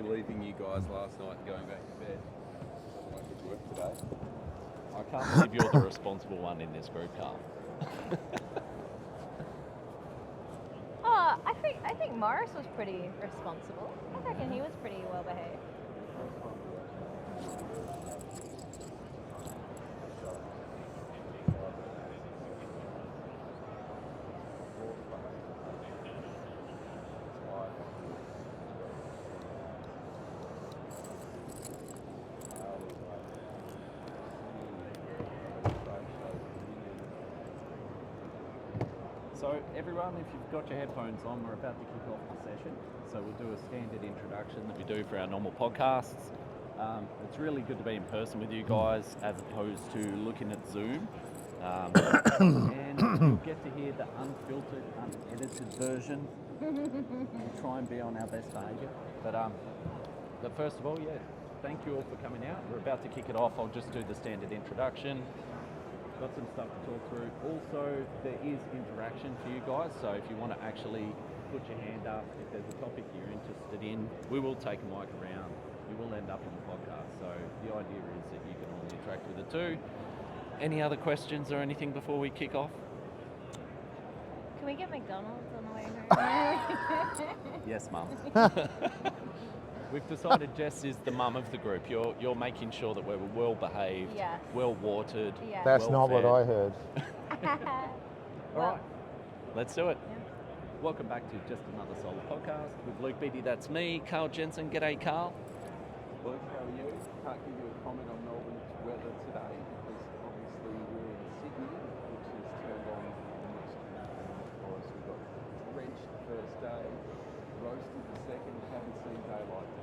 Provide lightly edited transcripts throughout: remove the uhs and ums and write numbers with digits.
me leaving you guys last night and going back to bed. Otherwise I could work today. I can't believe you're the responsible one in this group, Carl. I think Morris was pretty responsible. I reckon he was pretty well behaved. So everyone, if you've got your headphones on, we're about to kick off the session. So we'll do a standard introduction that we do for our normal podcasts. It's really good to be in person with you guys as opposed to looking at Zoom. And you'll get to hear the unfiltered, unedited version. We'll try and be on our best behaviour. But first of all, thank you all for coming out. We're about to kick it off. I'll just do the standard introduction. Got some stuff to talk through. Also, there is interaction for you guys, so if you want to actually put your hand up, if there's a topic you're interested in, we will take a mic around. You will end up on the podcast, so the idea is that you can all interact with it too. Any other questions or anything before we kick off? Can we get McDonald's on the way home? Yes, Mum. We've decided Jess is the mum of the group. You're making sure that we're well behaved, Yes. well watered. Yeah. That's not what I heard. All right, let's do it. Yeah. Welcome back to Just Another Solo Podcast with Luke Beattie, that's me, Carl Jensen. G'day, Carl. Luke, how are you? Can't give you a comment on Melbourne's weather today because obviously we're in Sydney, which has turned on almost for us. We got drenched the first day, roasted the second, haven't seen daylight today.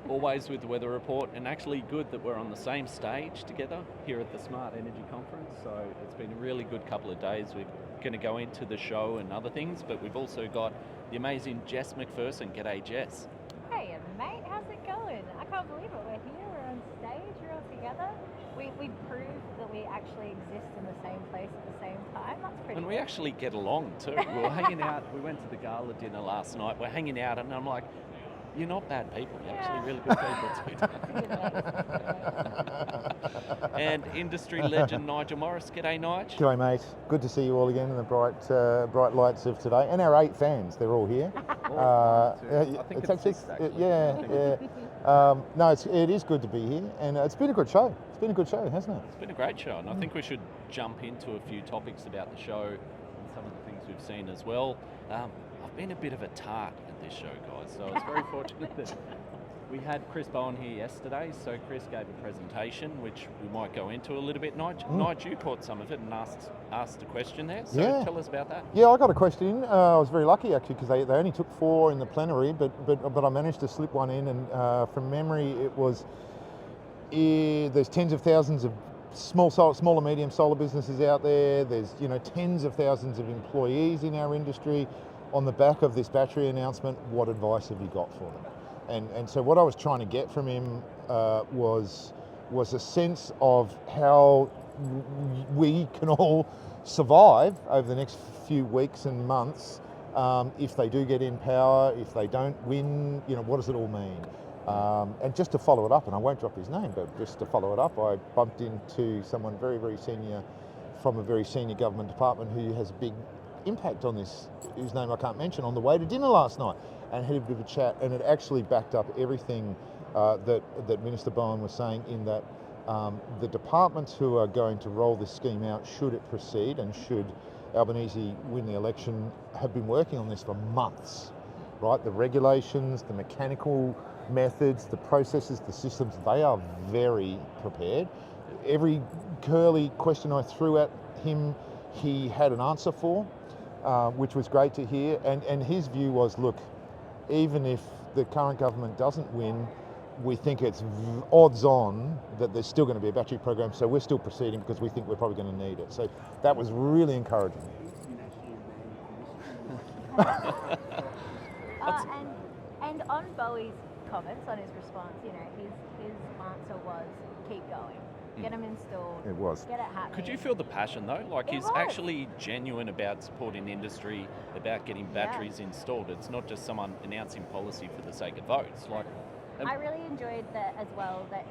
Always with the weather report, and actually good that we're on the same stage together here at the Smart Energy Conference. So it's been a really good couple of days. We're going to go into the show and other things, but we've also got the amazing Jess McPherson. G'day, Jess. Hey, mate, how's it going? I can't believe it. We're here, we're on stage, we're all together. We proved that we actually exist in the same place at the same time. That's pretty And we cool. actually get along too. We were hanging out, we went to the gala dinner last night, we're hanging out, and I'm like, you're not bad people, you're actually really good people too. And industry legend Nigel Morris. G'day, Nige. G'day, mate. Good to see you all again in the bright lights of today. And our 8 fans, they're all here. I think it's 6 actually. No, it is good to be here, and it's been a good show. It's been a good show, hasn't it? It's been a great show, and I think we should jump into a few topics about the show and some of the things we've seen as well. I've been a bit of a tart at this show, guys, so it's very fortunate that we had Chris Bowen here yesterday. So Chris gave a presentation, which we might go into a little bit. Nige, you caught some of it and asked a question there, so tell us about that. Yeah, I got a question in. I was very lucky actually because they only took 4 in the plenary, but I managed to slip one in, and from memory it was there's tens of thousands of small and medium solar businesses out there. There's tens of thousands of employees in our industry. On the back of this battery announcement, what advice have you got for them? And so what I was trying to get from him was a sense of how we can all survive over the next few weeks and months if they do get in power, if they don't win, what does it all mean? And just to follow it up, and I won't drop his name, but just to follow it up, I bumped into someone very, very senior from a very senior government department who has a big impact on this, whose name I can't mention, on the way to dinner last night, and had a bit of a chat, and it actually backed up everything that Minister Bowen was saying, in that the departments who are going to roll this scheme out, should it proceed and should Albanese win the election, have been working on this for months, right? The regulations, the mechanical methods, the processes, the systems, they are very prepared. Every curly question I threw at him, he had an answer for, which was great to hear. And his view was, look, even if the current government doesn't win, we think it's odds on that there's still going to be a battery program, so we're still proceeding because we think we're probably going to need it. So that was really encouraging. And on Bowie's comments, on his response, his answer was keep going. get them installed, It was. get it happening. Could you feel the passion though? Like It he's was. actually genuine about supporting the industry, about getting Yeah. batteries installed. It's not just someone announcing policy for the sake of votes. Like, I really enjoyed that as well, that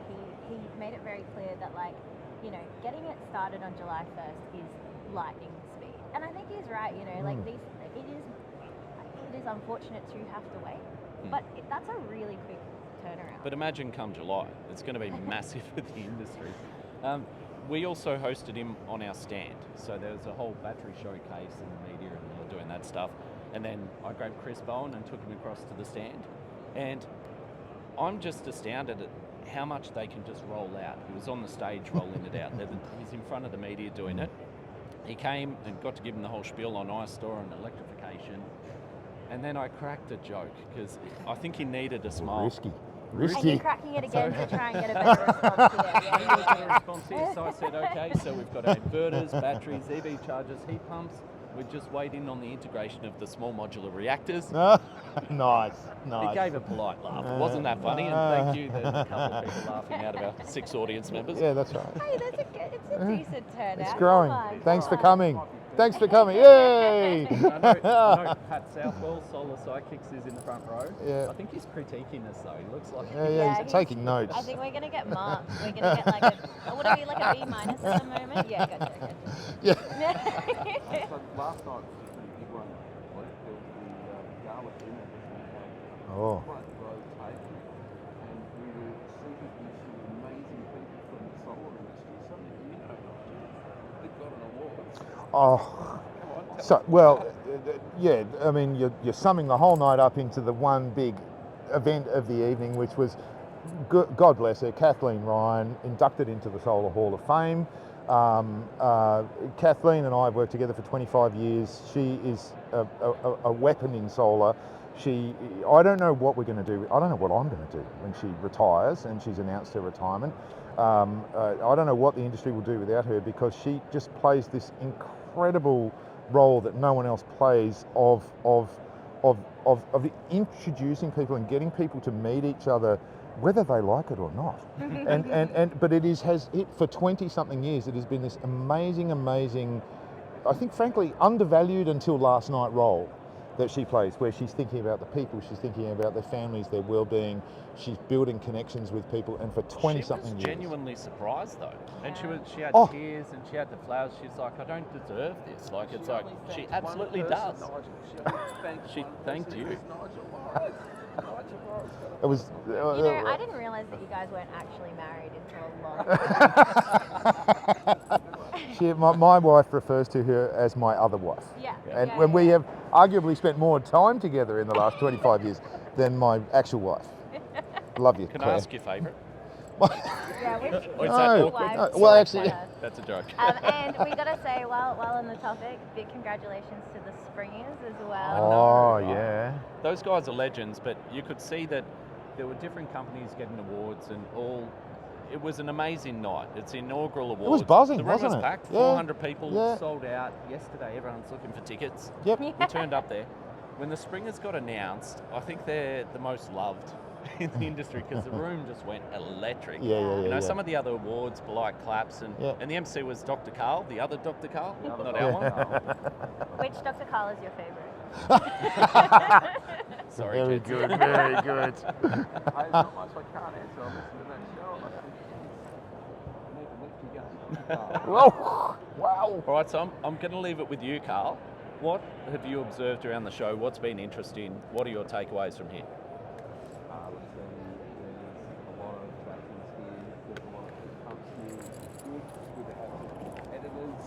he made it very clear that, like, you know, getting it started on July 1st is lightning speed. And I think he's right, you know, like it is unfortunate to have to wait, but that's a really quick turnaround. but imagine come July, it's going to be massive for the industry. We also hosted him on our stand, so there was a whole battery showcase in the media, and they were doing that stuff. And then I grabbed Chris Bowen and took him across to the stand, and I'm just astounded at how much they can just roll out. He was on the stage rolling it out. He's in front of the media doing it. He came and got to give him the whole spiel on iStore and electrification. And then I cracked a joke because I think he needed a smile. Risky. And you're Risky. cracking it again to try and get a better response here. He was the response here, so I said, okay, so we've got our inverters, batteries, EV chargers, heat pumps. We're just waiting on the integration of the small modular reactors. Nice. He gave a polite laugh. It wasn't that funny, and thank you. There's a couple of people laughing out of our 6 audience members. Yeah, that's right. Hey, it's a decent turnout. It's growing. Come on, Thanks come for on. coming. Thanks for coming. Yay! I know Pat Southwell, Solar Sidekicks, is in the front row. Yeah. I think he's critiquing us though. He looks like Yeah, he's taking notes. I think we're going to get marked. We're going to get like would it be like a B minus at the moment? Yeah, gotcha. Yeah. So last night was a pretty big one. Like, there was the gala dinner that we had. Oh. Quite the road taken, and we were seated with some amazing people from the solar industry. Something you know, they've got an award. Oh. Come on, So, well, yeah, I mean, you're summing the whole night up into the one big event of the evening, which was, God bless her, Kathleen Ryan, inducted into the Solar Hall of Fame. Kathleen and I have worked together for 25 years. She is a weapon in solar. I don't know what we're going to do. I don't know what I'm going to do when she retires, and she's announced her retirement. I don't know what the industry will do without her, because she just plays this incredible role that no one else plays of introducing people and getting people to meet each other, whether they like it or not. But for 20 something years, it has been this amazing, I think frankly undervalued until last night role that she plays, where she's thinking about the people, she's thinking about their families, their well-being, she's building connections with people, and for 20 something years. She was genuinely surprised though, and she had Oh. tears and she had the flowers. She's like, I don't deserve this. Like it's like only she thanked absolutely one does. person, Nigel. She only thanked She one thanked person. you. It was Nigel Morris. Nigel Morris got it. It was. You know, I didn't realise that you guys weren't actually married until a long My wife refers to her as my other wife. Yeah. And yeah, when we yeah. have arguably spent more time together in the last 25 years than my actual wife. Love you, Can Claire. I ask your favourite? Yeah, which Or is that No, awkward? no, well, actually- That's a joke. And we got to say, while on the topic, big congratulations to the Springers as well. Oh, right? yeah. Those guys are legends, but you could see that there were different companies getting awards and all. It was an amazing night. It's the inaugural award. was buzzing, The room wasn't was it? packed. Yeah. 400 people Yeah. sold out yesterday. Everyone's looking for tickets. Yep. We turned up there. When the Springers got announced, I think they're the most loved in the industry because the room just went electric. Yeah, yeah, yeah. You know, yeah. some of the other awards were like claps, and Yeah. the MC was Dr. Carl, the other Dr. Carl, The other not Dr. our one. Carl. Which Dr. Carl is your favourite? Sorry, Very Jets. good, very good. Hey, there's not much I can't answer. I'm listening to that show. I need to lift you up. Whoa, wow. All right, so I'm going to leave it with you, Carl. What have you observed around the show? What's been interesting? What are your takeaways from here? There's a lot of batteries here. There's a lot of heat pumps here. It's good to have some competitors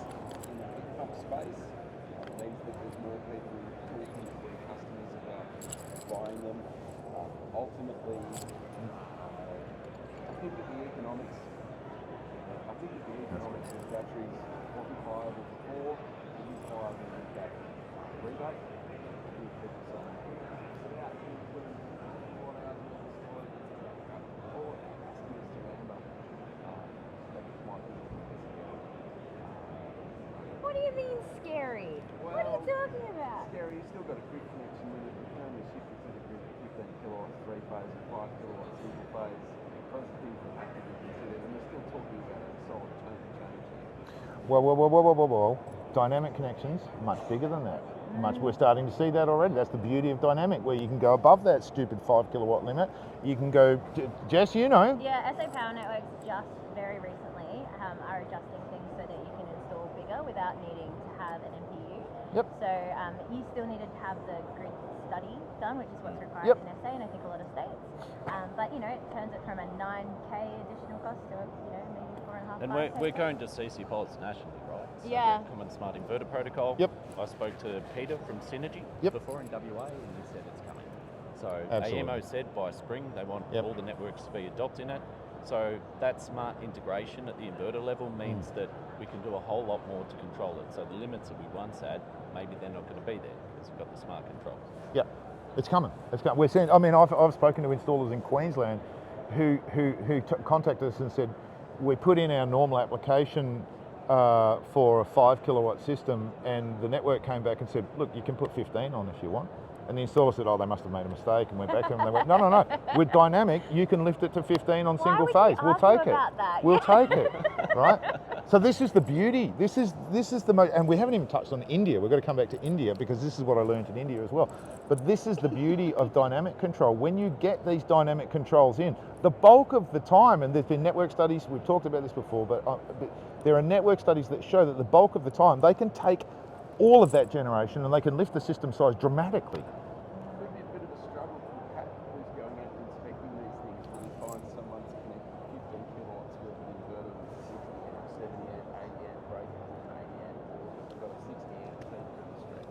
in the heat pump space. It means that there's more people talking to their customers about buying them. Ultimately, I think that the economics of batteries wasn't viable before. It is viable with that rebate. I think that put out here, put in 4 hours of storage, all our customers to remember that might be What do you mean scary? What are you Well, talking about? scary. You've still got a grid connection with it. You can only shift it to the grid at 15 kilowatts 3 phase and 5 kilowatts single phase. Those are things that have to be considered, and we're still talking about a solar change? Well. Dynamic connections, much bigger than that. We're starting to see that already. That's the beauty of dynamic, where you can go above that stupid 5 kilowatt limit. You can go, Jess, you know. Yeah, SA Power Networks just very recently are adjusting things so that you can install bigger without needing to have an MPU. Yep. So you still needed to have the grid study done, which is what's required Yep. in SA and I think a lot of states. But you know, it turns it from a 9K additional cost to maybe 4.5. And we're going to CC Pods nationally, right? So Yeah. the Common Smart Inverter Protocol. Yep. I spoke to Peter from Synergy Yep. before in WA, and he said it's coming. So Absolutely. AEMO said by spring they want Yep. all the networks to be adopting it. So that smart integration at the inverter level means that we can do a whole lot more to control it. So the limits that we once had, maybe they're not going to be there because we've got the smart controls. Yep, it's coming. It's coming. We're seeing. I mean, I've spoken to installers in Queensland who contacted us and said, we put in our normal application for a 5 kilowatt system, and the network came back and said, look, you can put 15 on if you want. And the installer said, oh, they must have made a mistake, and went back to them and they went, no. With dynamic, you can lift it to 15 on single phase. We'll take it. We'll take it, right? So this is the beauty. This is the most, and we haven't even touched on India. We've got to come back to India because this is what I learned in India as well. But this is the beauty of dynamic control. When you get these dynamic controls in, the bulk of the time, and there's been network studies, we've talked about this before, but there are network studies that show that the bulk of the time they can take all of that generation and they can lift the system size dramatically. It would be a bit of a struggle for Pat, who's going out and inspecting these things, when he finds someone's connected 15 kilowatts worth of inverter with 60 amp, 70 amp, 80 amp breakers and an 80 amp, or got a 60 amp feed to the street.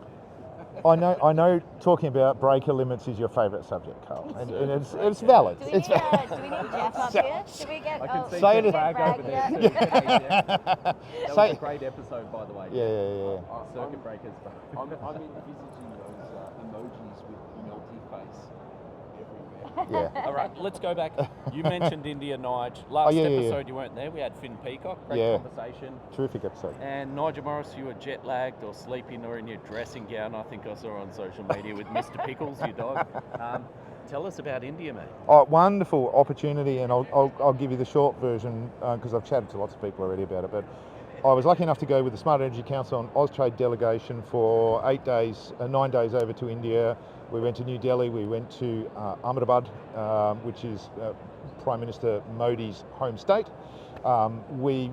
I know talking about breaker limits is your favourite subject, Carl, and it's valid. Do we need Jeff up here? Should we get? I can see Say Jeff it- Bragg over there. Yeah. That was Say- a great episode, by the way. Yeah. Circuit breakers. I'm envisaging those emojis with melty face everywhere. Yeah. All right, let's go back. You mentioned India, Nige. Last yeah. episode you weren't there. We had Finn Peacock. Great Yeah. conversation. Terrific episode. And Nigel Morris, you were jet lagged or sleeping or in your dressing gown. I think I saw on social media with Mr. Pickles, your dog. Tell us about India, mate. Oh, wonderful opportunity, and I'll give you the short version because I've chatted to lots of people already about it. But I was lucky enough to go with the Smart Energy Council on Austrade delegation for 9 days over to India. We went to New Delhi, we went to Ahmedabad, which is Prime Minister Modi's home state. We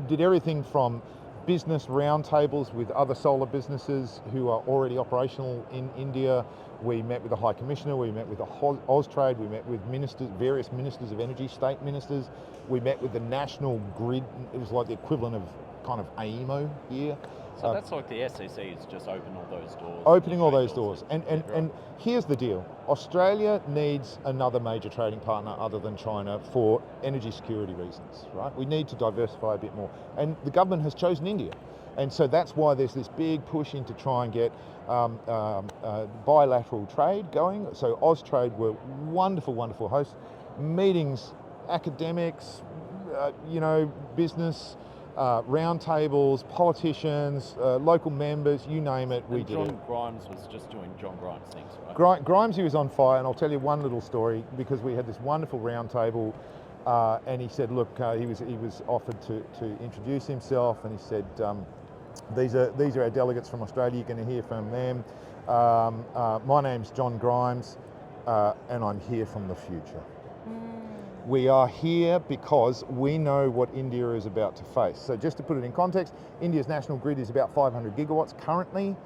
did everything from business roundtables with other solar businesses who are already operational in India. We met with the High Commissioner, we met with the Austrade, we met with ministers, various ministers of energy, state ministers. We met with the national grid. It was like the equivalent of kind of AEMO here. So that's like the SEC is just open all those doors. Opening all those doors. And here's the deal. Australia needs another major trading partner other than China for energy security reasons, right? We need to diversify a bit more. And the government has chosen India. And so that's why there's this big push in to try and get bilateral trade going. So Austrade were wonderful hosts. Meetings, academics, business, roundtables, politicians, local members, you name it, we did it. John Grimes was just doing John Grimes things, right? Grimes, he was on fire, and I'll tell you one little story because we had this wonderful roundtable, and he said, look, he was offered to introduce himself, and he said, these are our delegates from Australia. You're going to hear from them. My name's John Grimes, and I'm here from the future. We are here because we know what India is about to face. So just to put it in context, India's national grid is about 500 gigawatts currently.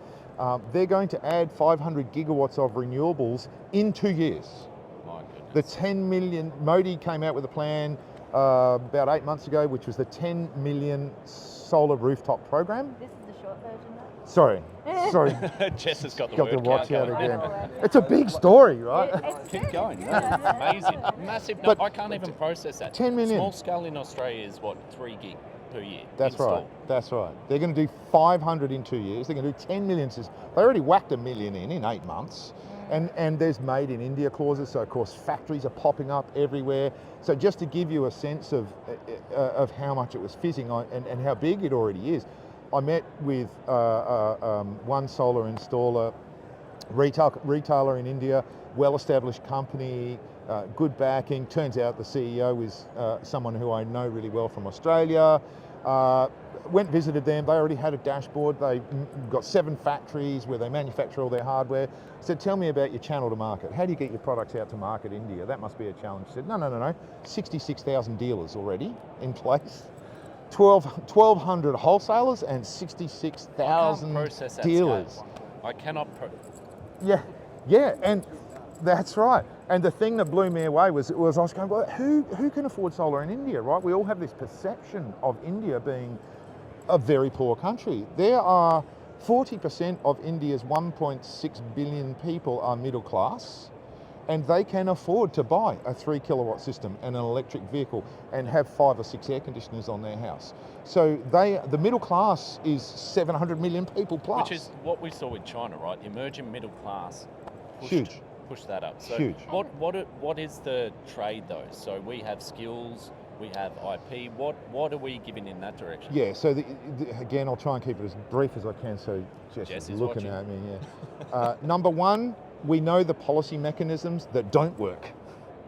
They're going to add 500 gigawatts of renewables in 2 years. My goodness. The 10 million, Modi came out with a plan about 8 months ago, which was the 10 million solar rooftop program. This is the short version, though. Sorry. Jess has got the Got word to watch count out going. again. It's a big story, right? It's Keep good. going. Yeah. That's amazing. Massive. No, But I can't even process that. 10 million. Small scale in Australia is what, 3 gig per year? That's installed. right. That's right. They're going to do 500 in 2 years. They're going to do 10 million. They already whacked 1 million in 8 months. And there's made in India clauses. So of course factories are popping up everywhere. So just to give you a sense of how much it was fizzing on and how big it already is, I met with one solar installer, retailer in India, well-established company, good backing. Turns out the CEO is someone who I know really well from Australia. Went visited them. They already had a dashboard. They got 7 factories where they manufacture all their hardware. Said, tell me about your channel to market. How do you get your products out to market India? That must be a challenge. Said, no. 66,000 dealers already in place. 1,200 wholesalers and 66,000 process that dealers. scale. I cannot. Yeah, and that's right. And the thing that blew me away was I was going, well, who can afford solar in India, right? We all have this perception of India being a very poor country. There are 40% of India's 1.6 billion people are middle class, and they can afford to buy a 3 kilowatt system and an electric vehicle and have 5 or 6 air conditioners on their house. So the middle class is 700 million people plus. Which is what we saw with China, right? The emerging middle class pushed that up. So Huge. What is the trade though? So we have skills, we have IP. What are we giving in that direction? Yeah, so again, I'll try and keep it as brief as I can so Jess Jess is is looking watching. at me, yeah. Number one, we know the policy mechanisms that don't work,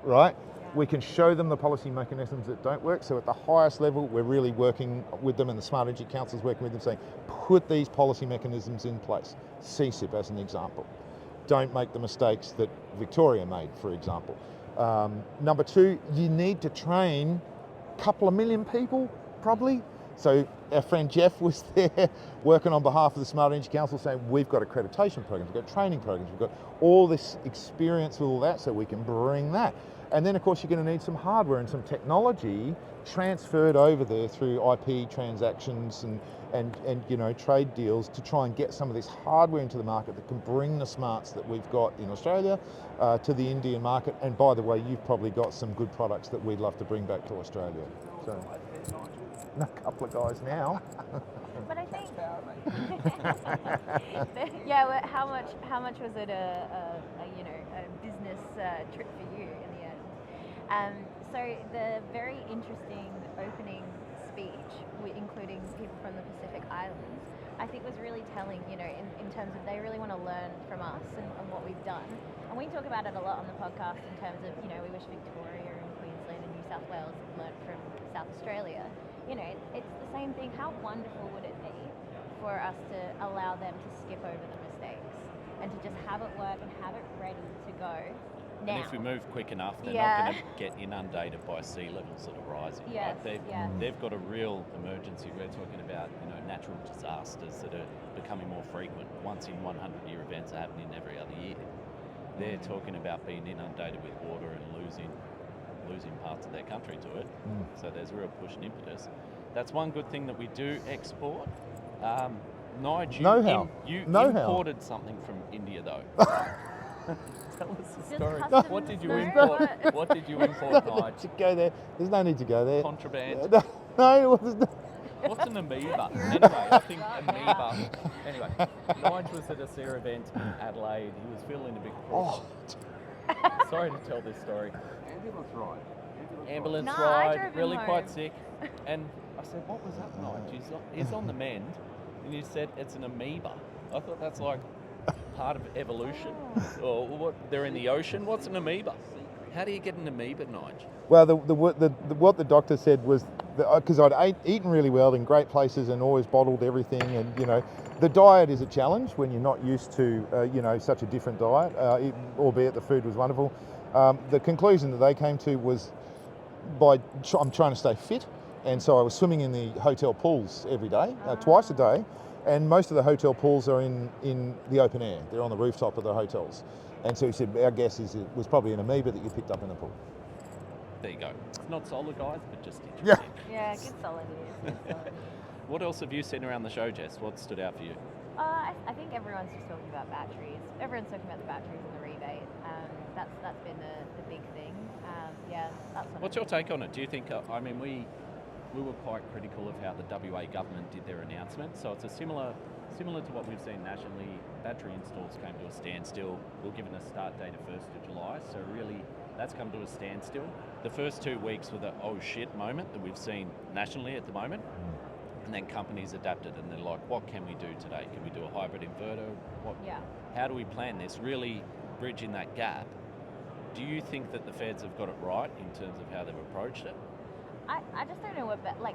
right? We can show them the policy mechanisms that don't work. So at the highest level, we're really working with them, and the Smart Energy Council is working with them saying, put these policy mechanisms in place. CSIP as an example. Don't make the mistakes that Victoria made, for example. Number two, you need to train a couple of million people, probably. So our friend Jeff was there working on behalf of the Smart Energy Council saying, we've got accreditation programs, we've got training programs, we've got all this experience with all that, so we can bring that. And then of course you're going to need some hardware and some technology transferred over there through IP transactions and you know, trade deals to try and get some of this hardware into the market that can bring the smarts that we've got in Australia to the Indian market. And by the way, you've probably got some good products that we'd love to bring back to Australia. So, a couple of guys now. But I think, yeah. Well, how much was it a business trip for you in the end? So the very interesting opening speech, including people from the Pacific Islands, I think was really telling. You know, in terms of they really want to learn from us and what we've done. And we talk about it a lot on the podcast in terms of, you know, we wish Victoria and Queensland and New South Wales learned from South Australia. You know, it's the same thing. How wonderful would it be for us to allow them to skip over the mistakes and to just have it work and have it ready to go now? And if we move quick enough, they're not going to get inundated by sea levels that are rising. Yes, right? yeah. They've got a real emergency. We're talking about, you know, natural disasters that are becoming more frequent. Once in 100-year events are happening every other year. They're talking about being inundated with water and losing parts of their country to it. So there's a real push and impetus. That's one good thing that we do export. Nigel, you imported something from India though. Tell us the story. customs What did you know import? What did you import, Nigel? To go there. There's no need to go there. Contraband. No, there's no. What's an amoeba? Anyway, I think amoeba. Anyway, Nigel was at a SEER event in Adelaide. He was feeling a bit cross. Sorry to tell this story. Ambulance ride. Ambulance No, I ride, drove him really quite home. sick. And I said, what was that, Nigel? He's on the mend. And you said, it's an amoeba. I thought that's like part of evolution. Or what? They're in the ocean. What's an amoeba? How do you get an amoeba, Nigel? Well, what the doctor said was, because I'd eaten really well in great places and always bottled everything, and you know, the diet is a challenge when you're not used to you know, such a different diet, albeit the food was wonderful. The conclusion that they came to was, I'm trying to stay fit, and so I was swimming in the hotel pools every day, twice a day, and most of the hotel pools are in the open air. They're on the rooftop of the hotels. And so he said, our guess is it was probably an amoeba that you picked up in the pool. There you go. It's not solar, guys, but just interesting. Yeah, good solid news. Good solid news. What else have you seen around the show, Jess? What stood out for you? I think everyone's just talking about batteries. Everyone's talking about the batteries and the rebate. That's been the big thing. Yeah, that's what. What's your take on it? Do you think? I mean, we were quite critical of how the WA government did their announcement. So it's a similar to what we've seen nationally. Battery installs came to a standstill. We're given a start date of 1st of July. So really, that's come to a standstill. The first 2 weeks were the oh shit moment that we've seen nationally at the moment. And then companies adapted and they're like, what can we do today? Can we do a hybrid inverter? Yeah. How do we plan this? Really bridging that gap Do you think that the feds have got it right in terms of how they've approached it? I just don't know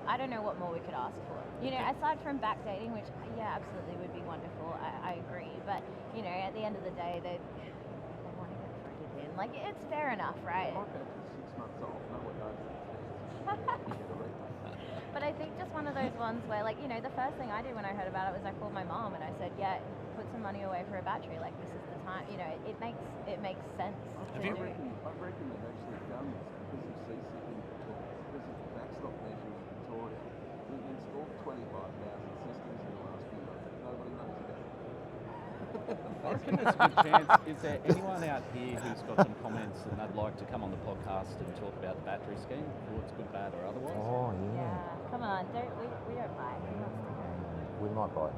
I don't know what more we could ask for. You know, aside from backdating, which absolutely would be wonderful. I agree, but you know, at the end of the day, they want to get voted in. Like, it's fair enough, right? My badge is 6 months old. No one knows it. But I think just one of those ones where, like, you know, the first thing I did when I heard about it was I called my mom and I said, yeah, put some money away for a battery. Like, this is the time. You know, it makes sense. Have to you- do. I reckon they've actually done this because of CSIC in Victoria, because of the backstop measure in Victoria. We've installed 25,000 systems in the last few months. Nobody knows about it. I reckon there's a good chance. Is there anyone out here who's got some comments and they'd like to come on the podcast and talk about the battery scheme, what's good, bad, or otherwise? Oh, Yeah, yeah. come on, we don't mind. Who wants to go? We might buy.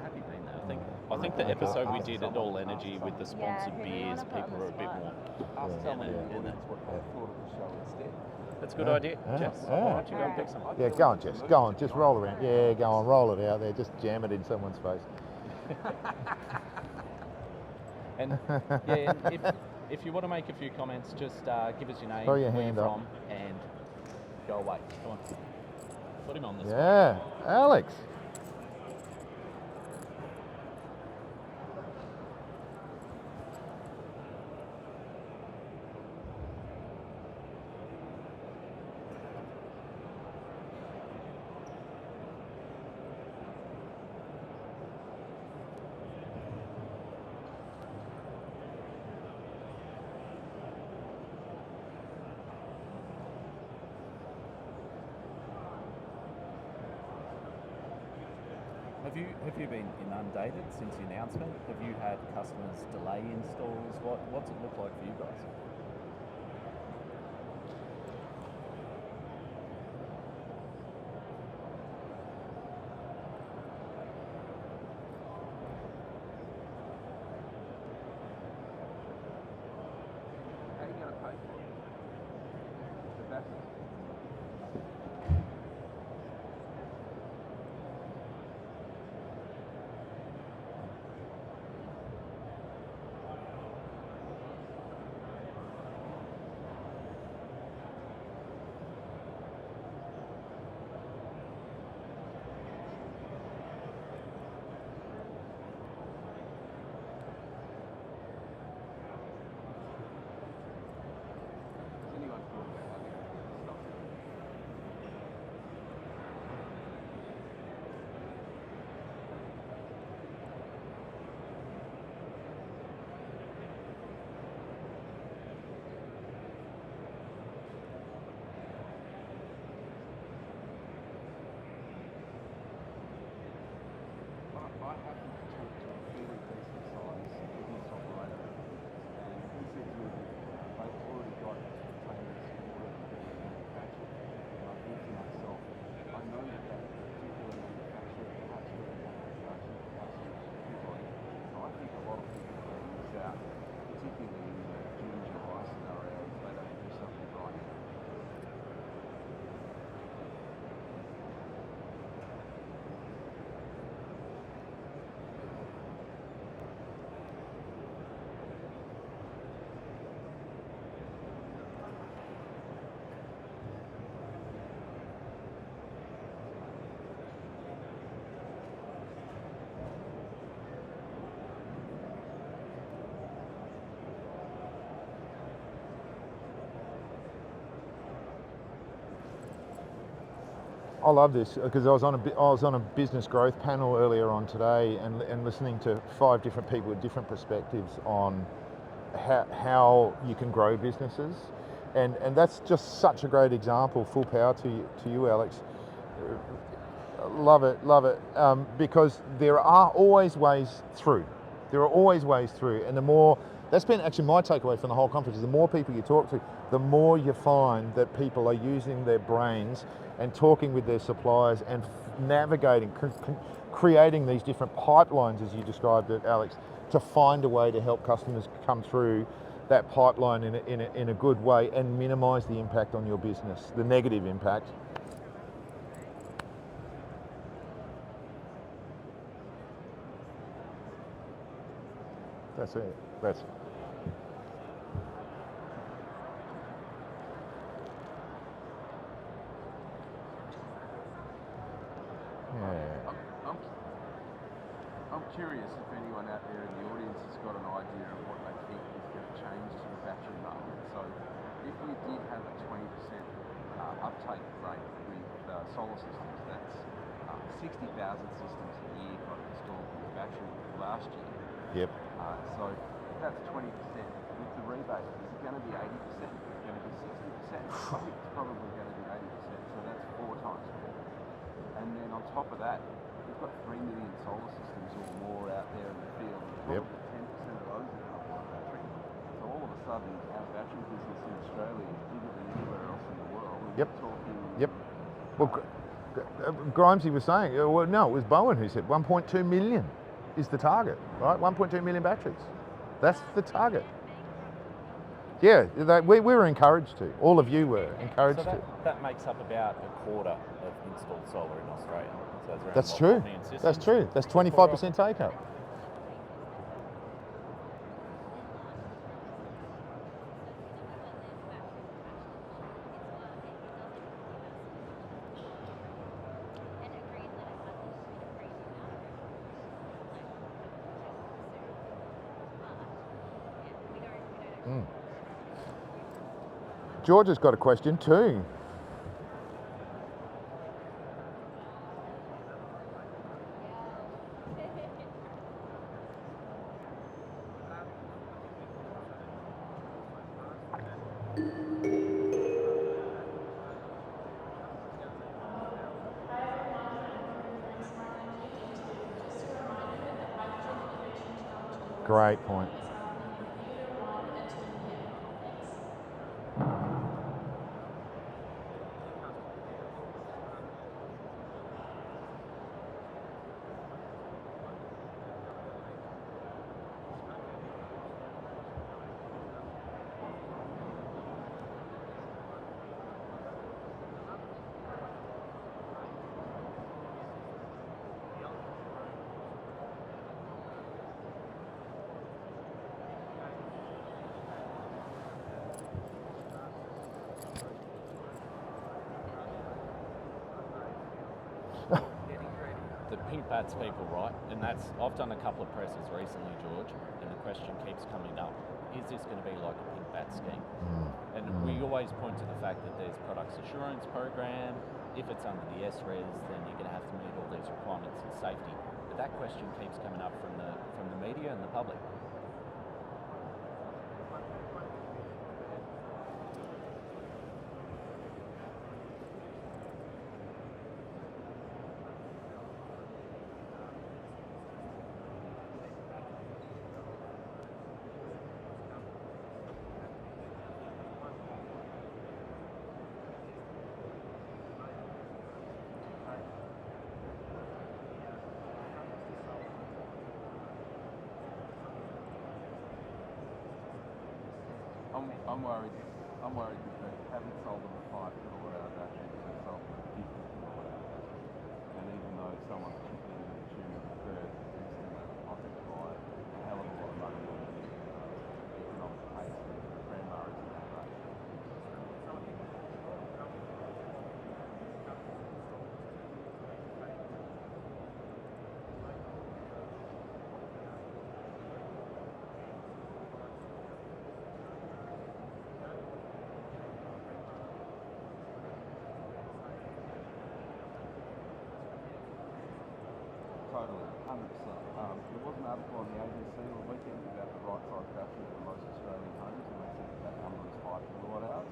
Have you been there? I think the episode we did at All Energy with the sponsored who do you beers, wanna put on people the are a bit spot? more. Ask Yeah. someone in Yeah. the audience what they thought of the show instead. That's a good Yeah. idea, Yeah. Jess. Yeah. Why don't you go and pick some? Yeah, go on, Jess. Go on. Just roll around. Yeah, go on. Roll it out there. Just jam it in someone's face. And yeah, and if you want to make a few comments, just give us your name, Throw your where hand you're up. from, and go away. Come on. Put him on this. Yeah, Alex. Have you been inundated since the announcement? Have you had customers delay installs? What's it look like for you guys? How are you going to pay for it? The battery. Has anyone thought about having it stop? I happened to talk to a fairly decent sized business operator, and he said to me that they've already got containers in order to be manufactured. And I think to myself, I know that that particular manufacturer perhaps really want production capacity for everybody. So I think a lot of people will miss out, particularly in the June, July scenario, if they don't do something right now. I love this because I was on a business growth panel earlier on today and listening to 5 different people with different perspectives on how you can grow businesses, and that's just such a great example. Full power to you, Alex. Love it, because there are always ways through. And the more, that's been actually my takeaway from the whole conference, is the more people you talk to, the more you find that people are using their brains and talking with their suppliers and navigating, creating these different pipelines, as you described it, Alex, to find a way to help customers come through that pipeline in a good way and minimise the impact on your business, the negative impact. That's it. I'm, I'm curious if anyone out there in the audience has got an idea of what they think is going to change to the battery market. So if we did have a 20% uptake rate with solar systems, that's 60,000 systems a year got installed with battery last year. Yep. So if that's 20%, with the rebate, is it going to be 80%? Is it going to be 60%? I think it's probably going to be 80%, so that's 4 times more. And then on top of that, we've got 3 million solar systems or more out there in the field. Yep. Probably 10% of those are going to want a battery. So all of a sudden, our battery business in Australia is bigger than anywhere else in the world. And Yep. we're talking, Yep. Well, Grimesy was saying, well, no, it was Bowen who said 1.2 million is the target, right? 1.2 million batteries. That's the target. Yeah, we were encouraged to. All of you were encouraged So to. that makes up about a quarter of installed solar in Australia. So it's around That's what, true. 4 million systems? That's true. That's 25% take up. George has got a question too. Great point. The pink bats people, right? And I've done a couple of presses recently, George, and the question keeps coming up: is this going to be like a pink bat scheme? And we always point to the fact that there's products assurance program. If it's under the SRES, then you're going to have to meet all these requirements and safety. But that question keeps coming up from the media and the public. I'm worried. I'm worried that they haven't sold them a 5 kilowatt hour battery, they've sold them a 50 kilowatt hour battery. And even though someone's chipping in the tune of a third, they're still out of pocket to buy a hell of a lot of money on the economic case for Cranmurray's in that rate. Totally, 100%. There was an article on the ABC on the weekend about the right size battery for most Australian homes, and they said that number is 5 kilowatt hours.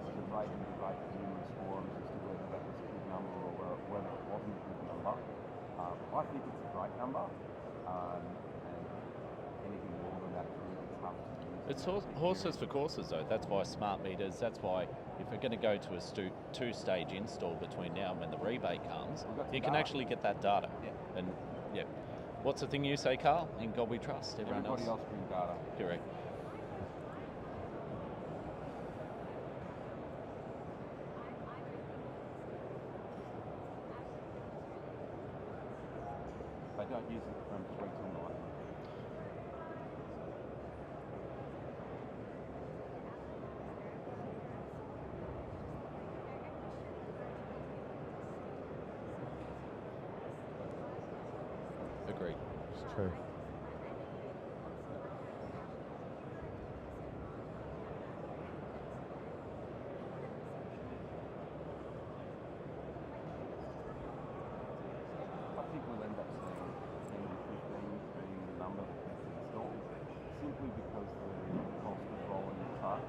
There's a raging debate in numerous forums as to whether that was a good number or whether it wasn't a good number. I think it's a great number, and anything more than that is really tough to use. It's horses for courses, though. That's why smart meters. That's why if we're going to go to a two-stage install between now and when the rebate comes, you can actually get that data. Yeah. And yeah, what's the thing you say, Carl? In God we trust. Everybody else bring data. Correct. They don't use it from 3 till 9. Agreed. It's true. I think we'll end up seeing 10 to 15 being the number that gets installed, simply because the cost of rolling the truck,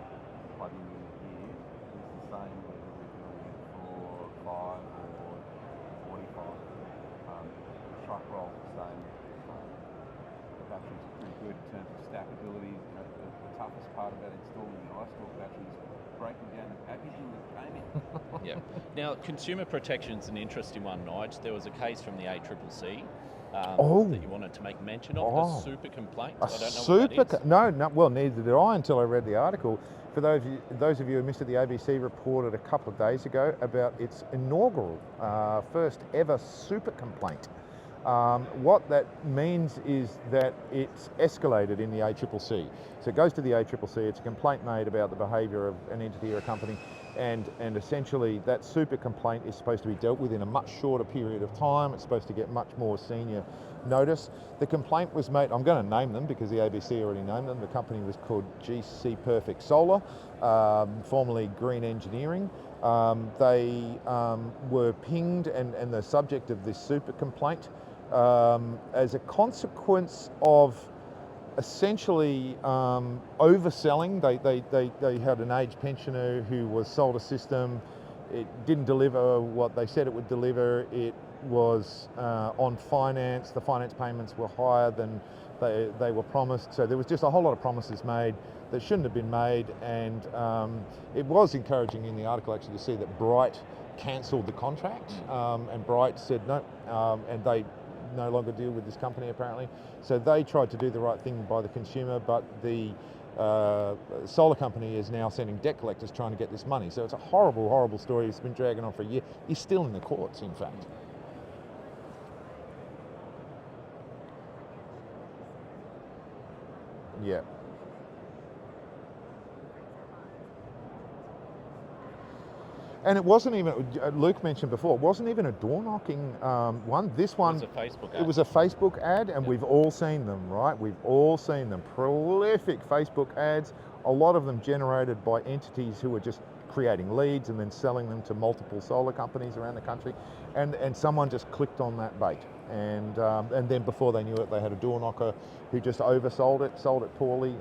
plugging in the gear, is the same whether we're doing it for 5 or 45. The truck rolls the same. The batteries are pretty good in terms of stackability. The toughest part about installing the iStalk batteries is breaking down the packaging that came in. Yeah. Now, consumer protection's an interesting one, Nige. There was a case from the ACCC that you wanted to make mention of, a super complaint. I don't know what that is. No, well, neither did I until I read the article. For those of you who missed it, the ABC reported a couple of days ago about its inaugural, first ever super complaint. What that means is that it's escalated in the ACCC. So it goes to the ACCC, it's a complaint made about the behaviour of an entity or a company, and essentially that super complaint is supposed to be dealt with in a much shorter period of time. It's supposed to get much more senior notice. The complaint was made, I'm going to name them because the ABC already named them. The company was called GC Perfect Solar, formerly Green Engineering. They were pinged and the subject of this super complaint as a consequence of essentially overselling. They had an aged pensioner who was sold a system. It didn't deliver what they said it would deliver. It was on finance. The finance payments were higher than they were promised. So there was just a whole lot of promises made that shouldn't have been made. And it was encouraging in the article actually to see that Bright cancelled the contract, and Bright said no, and they no longer deal with this company apparently. So they tried to do the right thing by the consumer, but the solar company is now sending debt collectors trying to get this money. So it's a horrible, horrible story. It's been dragging on for a year. He's still in the courts, in fact. Yeah. And it wasn't even, Luke mentioned before, it wasn't even a door knocking one. This one, It was a Facebook ad. It was a Facebook ad, and we've all seen them, right? We've all seen them. Prolific Facebook ads, a lot of them generated by entities who are just creating leads and then selling them to multiple solar companies around the country. And someone just clicked on that bait. And then before they knew it, they had a door knocker who just oversold it, sold it poorly,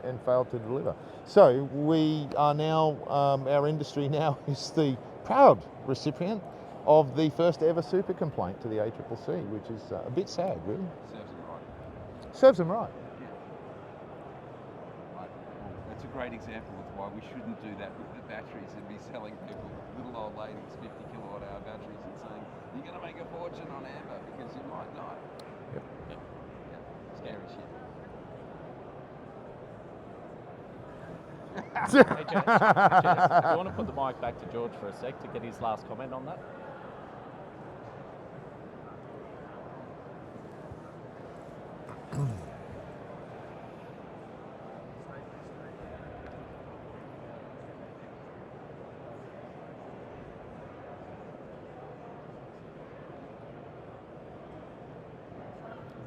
and failed to deliver. So we are now, our industry now is the proud recipient of the first ever super complaint to the ACCC, which is a bit sad, really. Serves them right. Serves them right. Yeah. Well, it's a great example of why we shouldn't do that with the batteries and be selling people little old ladies 50 kilowatt hour batteries and saying, you're going to make a fortune on amber, because you might not. Yep. Yeah. Scary shit. Hey, Jess, do you want to put the mic back to George for a sec to get his last comment on that?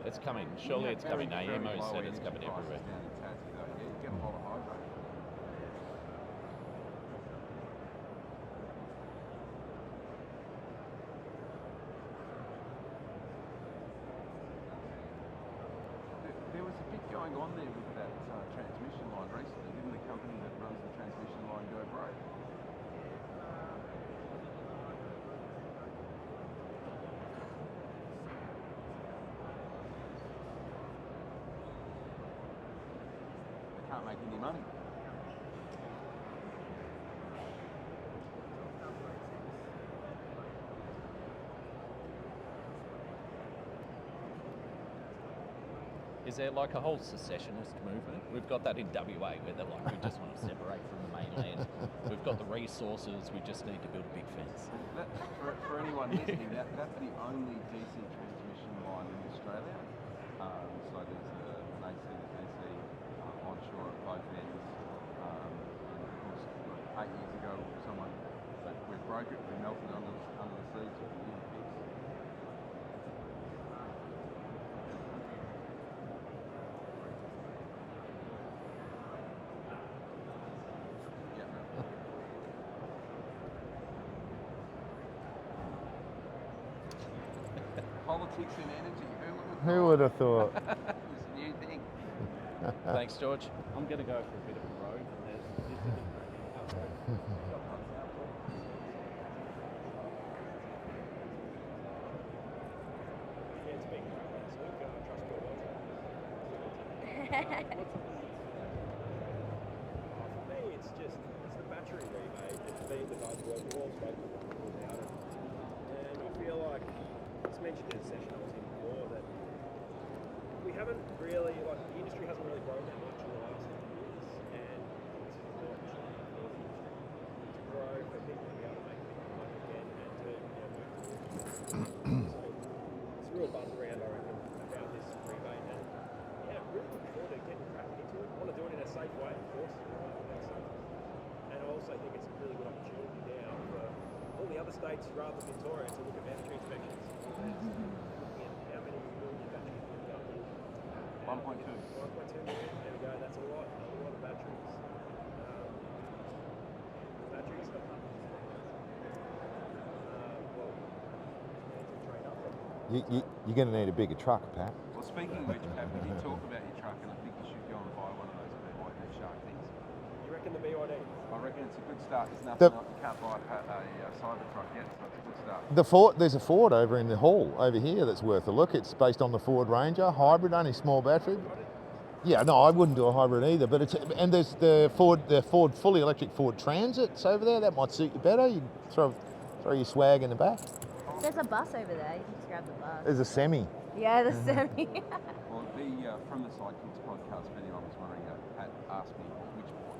It's coming. Surely it's coming. AEMO said it's coming everywhere. Down in Tassie, though. Yeah, you get a lot of hydro. There was a bit going on there with that transmission line recently. Didn't the company that runs the transmission line go broke? They can't make any money. Is there like a whole secessionist movement? We've got that in WA where they're like, we just want to separate from the mainland. We've got the resources, we just need to build a big fence. For anyone listening, that's the only DC transmission line in Australia. So there's an AC to DC onshore at both ends. And of course, 8 years ago, we broke it, we melted under the sea, took a year to fix. politics and energy. Who would have thought? It's a new thing. Thanks, George. I'm going to go for a bit of a road. And this is For me, it's the battery rebate. It's being the buzzword. We've all spoken about it. And I feel like it's mentioned in a session I was in before that we haven't really, like, the industry hasn't really grown that much in the last few years. And this is an opportunity for the industry to grow, for people to be able to make money again and to work towards it. So it's a real buzz around, I reckon, about this rebate. And yeah, really looking forward to getting cracking into it. I want to do it in a safe way, of course. And I also think it's a really good opportunity now for all the other states rather than Victoria to look at mandatory inspections. Looking at how many million batteries we've got. 1.2. 1.2 million. There we go. That's a lot of batteries. Batteries. Well, to trade up. You're going to need a bigger truck, Pat. Well, speaking of which, Pat, we did talk about your truck, and I think you should go and buy one of those BYD Shark things. You reckon the BYD? I reckon it's a good start. There's The- nothing you can't buy a Cybertruck yet, so it's a good start. There's a Ford over in the hall over here that's worth a look. It's based on the Ford Ranger, hybrid, only small battery. Yeah, no, I wouldn't do a hybrid either. But there's the Ford fully electric Ford Transits over there. That might suit you better. You throw your swag in the back. There's a bus over there. You can just grab the bus. There's a semi. Yeah, the semi. Well, from the Sidekicks podcast, if anyone was wondering, Pat asked me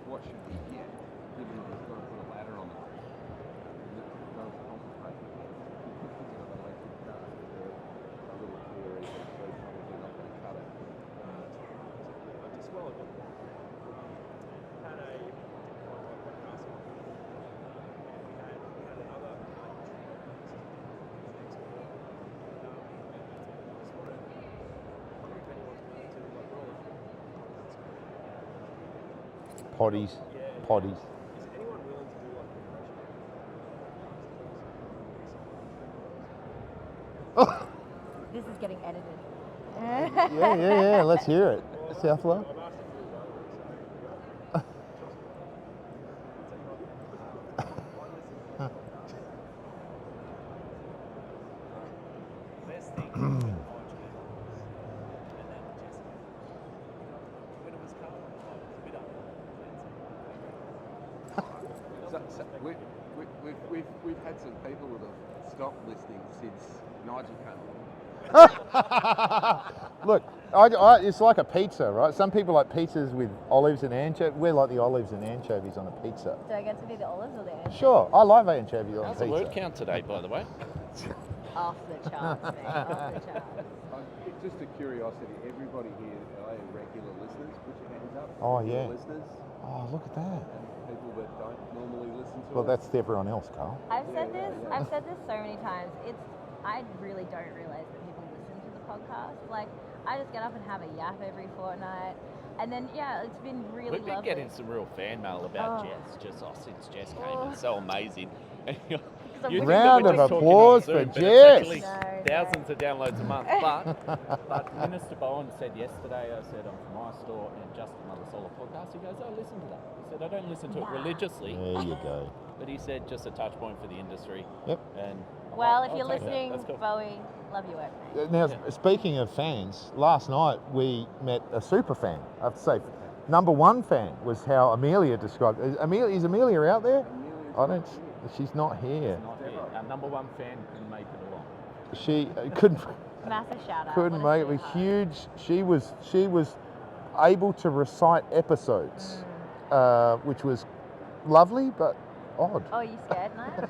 what should we get, given that he's got to put a ladder on the roof. It does complicate it. He's got an electric car, a little theory, so he's probably not going to cut it. Just well, had a podcast. We had another. Potties. Potties. Is anyone willing to do like compression? This is getting edited. Yeah. Let's hear it. Southwell. I've asked a few of best thing. And then just when it was covered, it was a bit We've had some people that have stopped listening since Nigel came on. Look, it's like a pizza, right? Some people like pizzas with olives and anchovies. We're like the olives and anchovies on a pizza. Do I get to be the olives or the anchovies? Sure, I love anchovies on How's pizza. the word count today, by the way? Off the charts, man. Off the charts. Just a curiosity, everybody here, are they regular listeners? Put your hands up. Oh, Regular yeah. Listeners Oh, look at that. and people that don't normally listen to Well, us. that's everyone else, Carl. I've said this so many times. I really don't realise that people listen to the podcast. Like, I just get up and have a yap every fortnight. And then, yeah, it's been really We've been lovely. getting some real fan mail about Oh. Jess. Since Jess came, it's so amazing. You'd think Round that of we're just talking applause on for Zoom, but Jess. it's actually No. thousands of downloads a month. But Minister Bowen said yesterday, I said, I'm from my store and just another solar podcast. He goes, oh, listen to that. He said, I don't listen to it religiously, There you go. but he said just a touch point for the industry. Yep. And Well, I'll if you're take that. listening, That's cool. Bowie, love your work, mate. Now, Yeah. speaking of fans, last night we met a super fan. I have to say, number one fan was how Amelia described it. Is Amelia out there? I don't. She's not here. Not here. Our number one fan couldn't make it along. She couldn't Massive shout out. couldn't What a make it. Was sweetheart. huge. She was able to recite episodes, which was lovely but odd. Oh, you scared, Niall?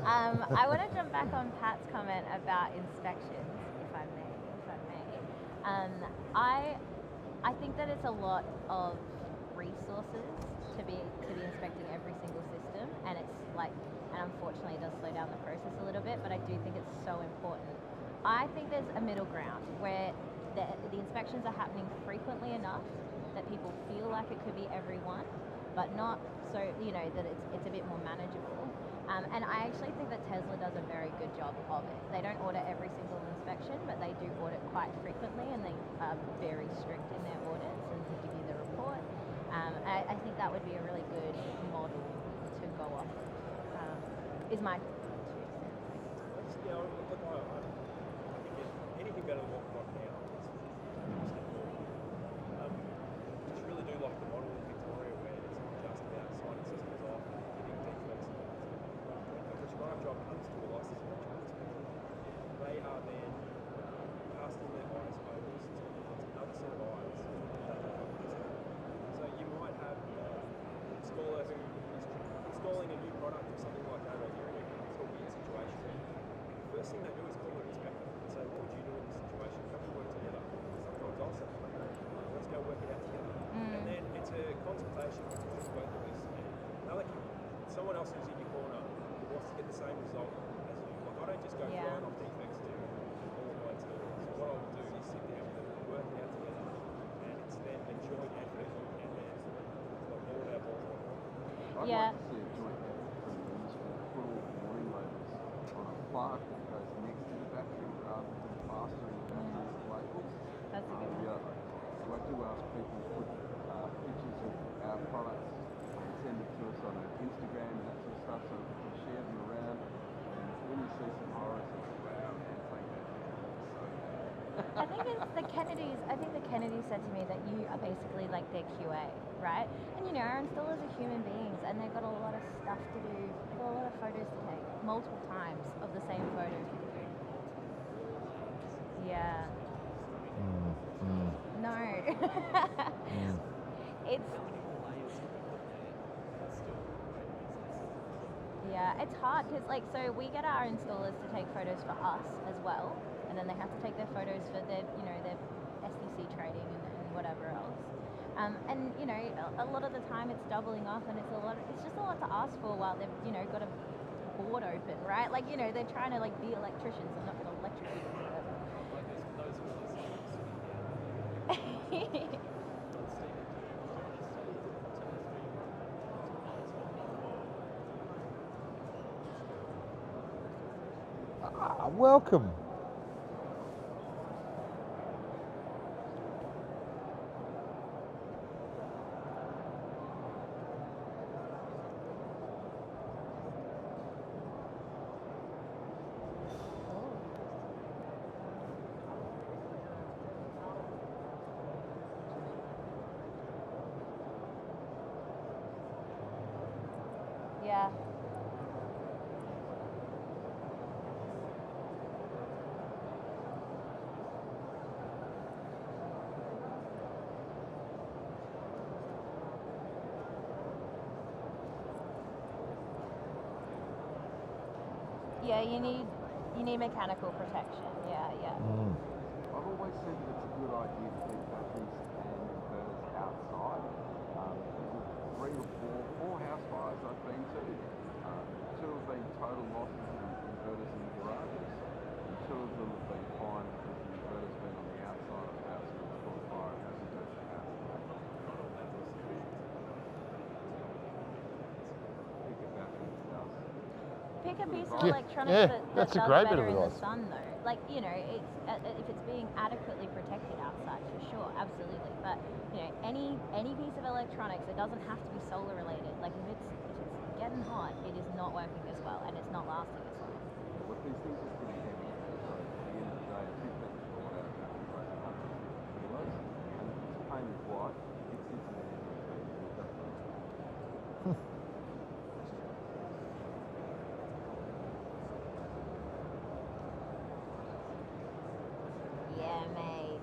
I want to jump back on Pat's comment about inspections, if I may. I think that it's a lot of resources to be inspecting every single system, and unfortunately it does slow down the process a little bit, but I do think it's so important. I think there's a middle ground where the inspections are happening frequently enough that people feel like it could be everyone, but not so, that it's a bit more manageable. And I actually think that Tesla does a very good job of it. They don't audit every single inspection, but they do audit quite frequently, and they are very strict in their audits and to give you the report. I think that would be a really good model to go off of, is my 2 cents. Yeah, look, I think anything better than what we've got now is a step forward. Just really do like the model in Victoria where it's not just about signing systems off and giving defects. When a prescribed job comes to a licensed electrical inspector, they are then casting their eyes over another set of eyes that the company's got. So you might have an installer who is installing a new product or something like that, or you're in a sort of weird situation. First thing they do is call an inspector and say, what would you do in this situation? How do we work together? Sometimes I'll say, let's go work it out together. And then it's a consultation between both of us and another someone else who's in your corner who wants to get the same result as you. Like, I don't just go Yeah. flying off defects to all of my installers. So what I'll do is sit down with them, work it out together, and it's then a joint effort, and then like all our balls on one. I'd Yeah. like to see a joint effort from the industry to put all the warning labels on a plaque that goes next to the battery rather than plastering the batteries with labels. That's a good one. Yeah. So I do ask people to put pictures of our products and send it to us on Instagram and that sort of stuff so we can share them around. And when you see some horrors, it's like, wow, man, take that down. So I think it's the Kennedys. I think the Kennedys said to me that you are basically like their QA, right? And you know, our installers are human beings, and they've got a lot of stuff to do. They've got a lot of photos to take, multiple times of the same photo. Yeah. No. It's. Yeah, it's hard because so we get our installers to take photos for us as well, and then they have to take their photos for their their SDC trading and whatever else. And a lot of the time it's doubling up, and it's just a lot to ask for while they've got a board open, right? Like they're trying to be electricians and not get electrocuted or whatever. Welcome. Yeah. Yeah, you need mechanical protection. Yeah. I've always said that it's a good idea to keep batteries and inverters outside. There's 3 or 4 house fires I've been to. 2 have been total losses in inverters in the garages, and 2 of them have been fine because the inverter's been on the outside of the house and it's caught fire and hasn't burnt the house. Pick a battery that does. Pick a piece of Yeah, electronics yeah, that that's a does great bit better of in the advice. sun, though. If it's being adequately protected outside, for sure, absolutely. But any piece of electronics, it doesn't have to be solar related. Like if it's getting hot, it is not working as well, and it's not lasting as long. But these things are pretty heavy. So at the end of the day, a 2 kilowatt hour battery weighs 150 kilos, and if it's painted white, it sits in an MVP and it doesn't run. Yeah, mate.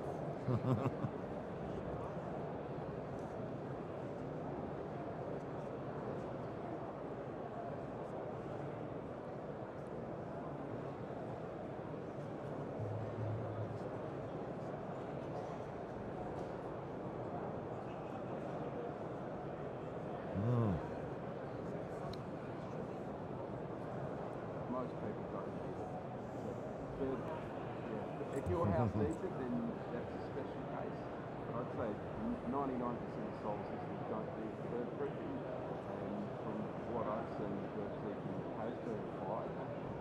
Most people don't need it. If your house needs it, then that's a special case. But I'd say 99% of solar systems don't need bird proofing, and from what I've seen, virtually you can pay those two required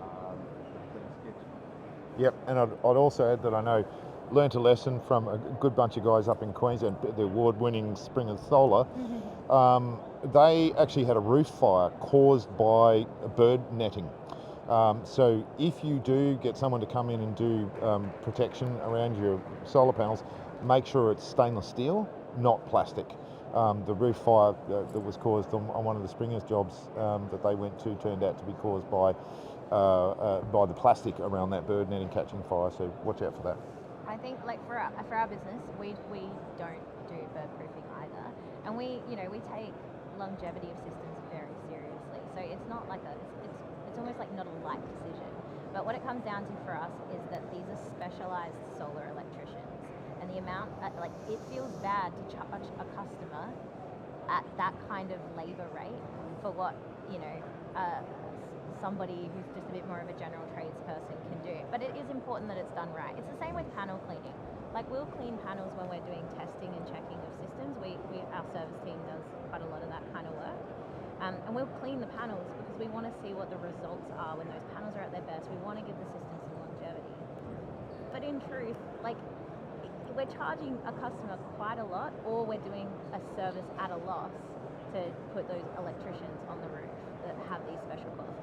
have been sketchy. Yep, and I'd also add that I know learnt a lesson from a good bunch of guys up in Queensland, the award-winning Springer Solar. They actually had a roof fire caused by bird netting. So if you do get someone to come in and do protection around your solar panels, make sure it's stainless steel, not plastic. The roof fire that was caused on one of the Springers jobs that they went to turned out to be caused by the plastic around that bird netting catching fire. So watch out for that. I think like for our business, we don't do bird proofing either, and we take longevity of systems very seriously. So it's not like it's almost like not a light decision. But what it comes down to for us is that these are specialized solar electricians, and the amount it feels bad to charge a customer at that kind of labor rate for what somebody who's just a bit more of a general tradesperson can do. But it is important that it's done right. It's the same with panel cleaning. Like we'll clean panels when we're doing testing and checking of systems. Our service team does quite a lot of that kind of work. And we'll clean the panels because we want to see what the results are when those panels are at their best. We want to give the system some longevity. But in truth, like we're charging a customer quite a lot, or we're doing a service at a loss to put those electricians on the roof that have these special qualifications.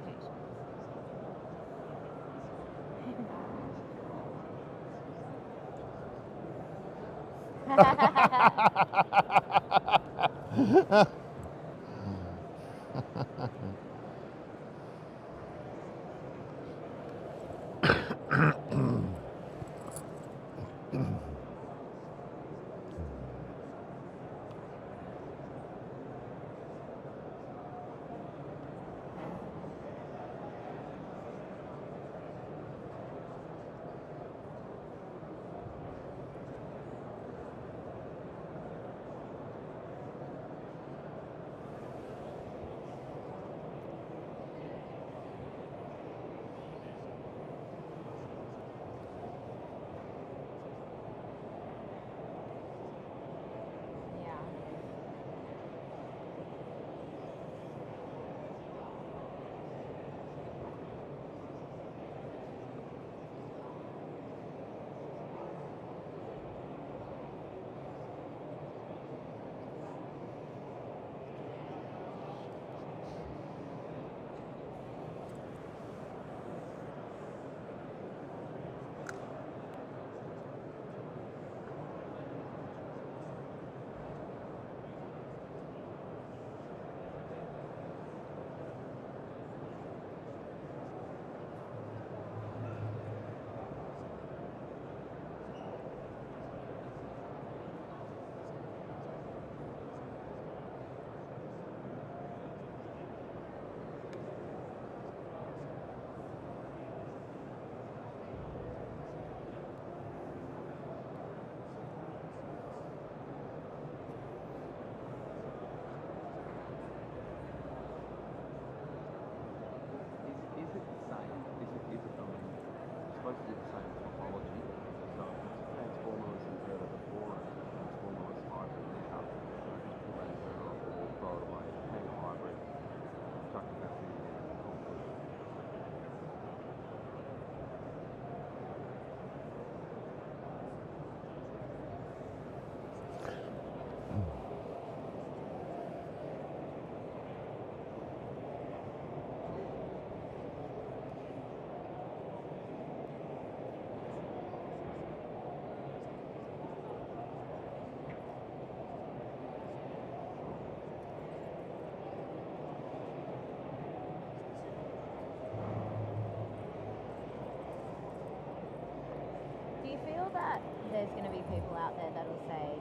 There's going to be people out there that'll say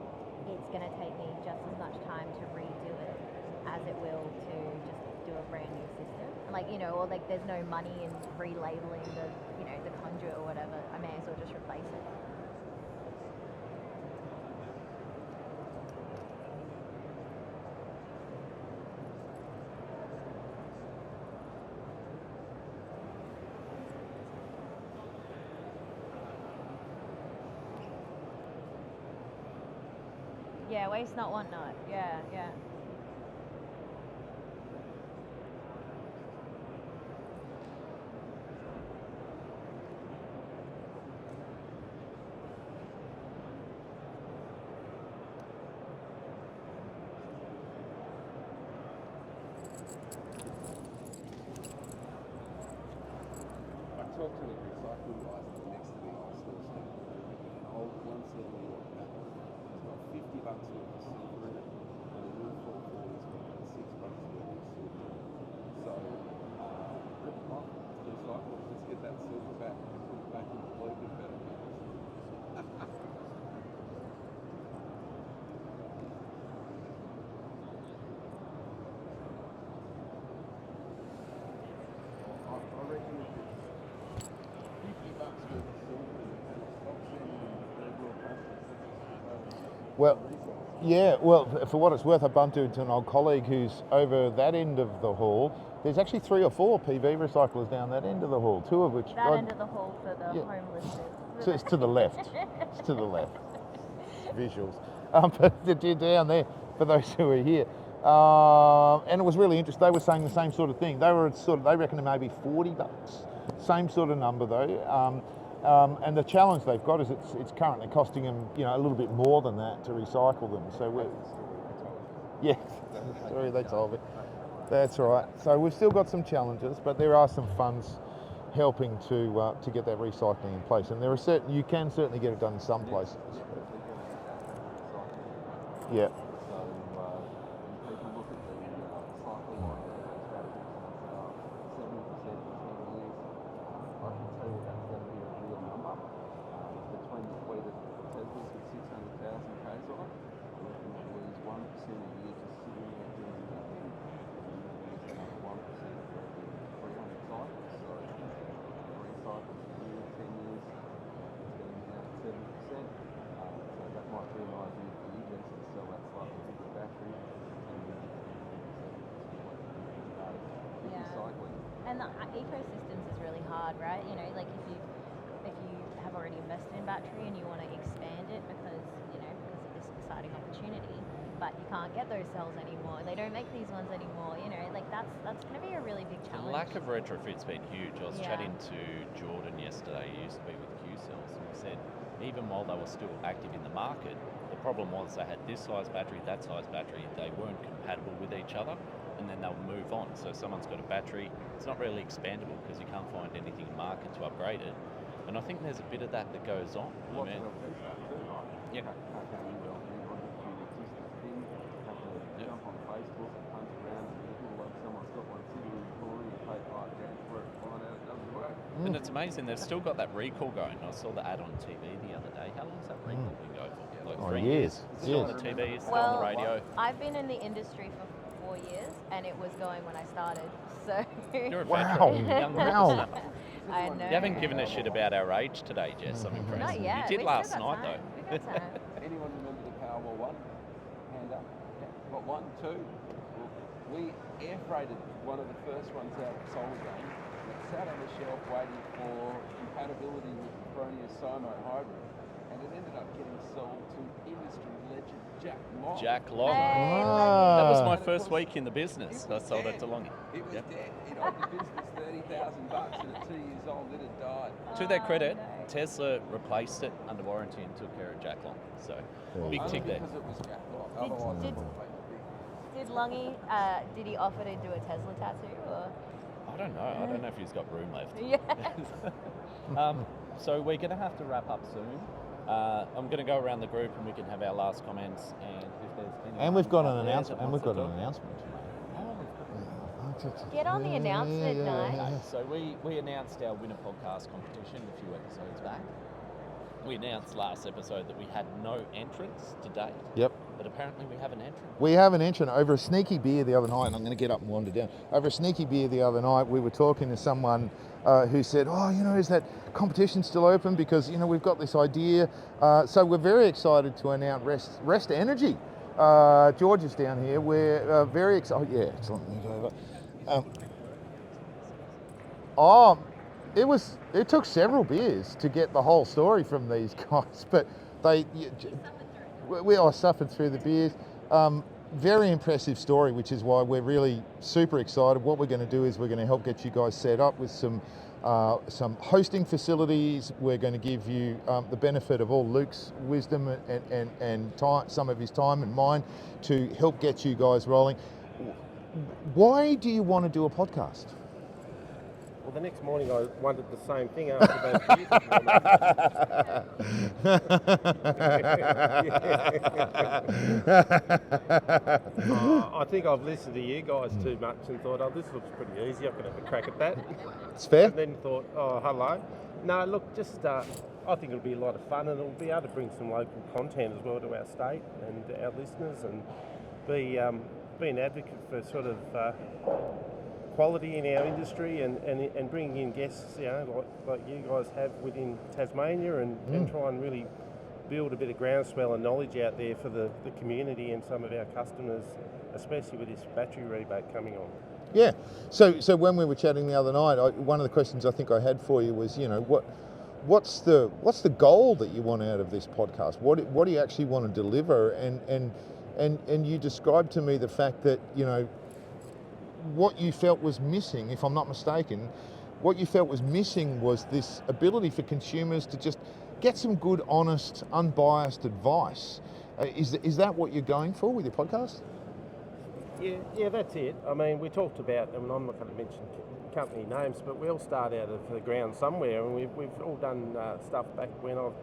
it's going to take me just as much time to redo it as it will to just do a brand new system. Or there's no money in relabeling the conduit or whatever. I may as well just replace it. Yeah, waste not, want not. Yeah. talked to the recycling guys that are next to the ice store stand. An old 170 watt battery. It's got $50 worth of silver in it, and a new 440's got about $6 worth of silver in it. So, rip them off, recycle, let's get that silver back and put it back into Logan better metals. I reckon if it's $50 worth of silver in it, and stop sending them third world countries. Well, yeah, well, for what it's worth, I bumped into an old colleague who's over that end of the hall. There's actually 3 or 4 PV recyclers down that end of the hall, 2 of which... That end of the hall for the Yeah. homeless. So it's to the left. It's to the left. Visuals. But they're down there for those who are here. And it was really interesting. They were saying the same sort of thing. They were they reckon it may be $40. Same sort of number though. And the challenge they've got is it's currently costing them, a little bit more than that to recycle them. So we're, yeah, sorry, they told me. That's right. So we've still got some challenges, but there are some funds helping to get that recycling in place. And there are you can certainly get it done in some places. Yeah. So when people look at the cycle life of those batteries and say, 70% in 10 years, I can tell you that's going to be a real number. Between the fleet of Teslas with 600,000 Ks on it, I reckon we'll lose 1% a year just sitting there doing nothing. And then lose another 1% for every 300 cycles. So recycles a year, 10 years, it's going to be down to 70%. So that might be an idea for you guys to sell that slightly bigger battery and Yeah. recycling. And the ecosystems is really hard, right? Like if you have already invested in battery and you want to expand it because of this exciting opportunity, but you can't get those cells anymore. They don't make these ones anymore. Like that's going to be a really big The challenge. lack of retrofit's been huge. I was Yeah. chatting to Jordan yesterday, he used to be with Q-Cells, and he said even while they were still active in the market, the problem was they had this size battery, that size battery, they weren't compatible with each other, and then they'll move on. So someone's got a battery, it's not really expandable because you can't find anything in market to upgrade it. And I think there's a bit of that goes on. Lots of LPs too, right? Yeah. Can't go in well, you want to do an existing thing, have to jump on Facebook and punch around and look like someone's got one sitting in the corner, you pay $5,000 for it, find out it doesn't work. And it's amazing, they've still got that recall going. I saw the ad on TV the other day. How long's that recall been going for? Like 3 years. It's still on the TV, it's still on the radio. I've been in the industry for 4 years, and it was going when I started. So You're a Wow. veteran, young Wow. listener. I know. You haven't given a shit about our age today, Jess. I'm impressed. Not yet. You did We've last still got night time. though. We've got time. Anyone remember the Powerball 1? Hand up. Got 1, 2. Well, we air freighted one of the first ones out of Solagain. It sat on the shelf waiting for compatibility with the Bronia Simo hybrid, and it ended up getting sold to industry legend Jack Long. Jack Long. Hey, That was my And of first course, week in the business. I was sold it dead. to Longy. It was Yep. dead. It owed the business $30,000, and at 2 years old, it had died. To their Oh, credit, no. Tesla replaced it under warranty and took care of Jack Long. So big Only tick there. because it was Jack Long. Did- Otherwise, did- it would have been Did Lungy, did he offer to do a Tesla tattoo? Or? I don't know. I don't know if he's got room left. Yeah. So we're going to have to wrap up soon. I'm going to go around the group and we can have our last comments. And if there's anyone And we've got out an there announcement. that And we've wants got to an talk- announcement to make. Get on the announcement, Nige. Okay, so we announced our winner podcast competition a few episodes back. We announced last episode that we had no entrants to date, Yep. but apparently we have an entrant. We have an entrant over a sneaky beer the other night, and I'm going to get up and wander down. Over a sneaky beer the other night, we were talking to someone who said, is that competition still open? Because, we've got this idea. So we're very excited to announce Rest Energy. George is down here. We're very excited. Oh, yeah, excellent. Move over. It took several beers to get the whole story from these guys, but I suffered through the beers. Very impressive story, which is why we're really super excited. What we're going to do is we're going to help get you guys set up with some hosting facilities. We're going to give you the benefit of all Luke's wisdom and time, some of his time and mine to help get you guys rolling. Why do you want to do a podcast? Well, the next morning I wondered the same thing after those beers. I think I've listened to you guys too much and thought, oh, this looks pretty easy. I can have a crack at that. It's fair. And then thought, oh, hello. No, look, just I think it'll be a lot of fun, and it'll be able to bring some local content as well to our state and our listeners, and be an advocate for sort of quality in our industry, and bringing in guests, like you guys have within Tasmania, and try and really build a bit of groundswell and knowledge out there for the community and some of our customers, especially with this battery rebate coming on. Yeah. So when we were chatting the other night, one of the questions I think I had for you was, what's the goal that you want out of this podcast? What do you actually want to deliver? And you described to me the fact that, what you felt was missing, if I'm not mistaken, what you felt was missing was this ability for consumers to just get some good, honest, unbiased advice. Is that what you're going for with your podcast? Yeah, that's it. I mean, we talked about, and I'm not going to mention company names, but we all start out of the ground somewhere, and we've all done stuff back when I've,